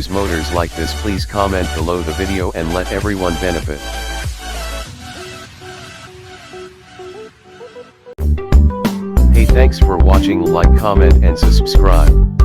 use motors like this, please comment below the video and let everyone benefit. Hey, thanks for watching. Like, comment and subscribe.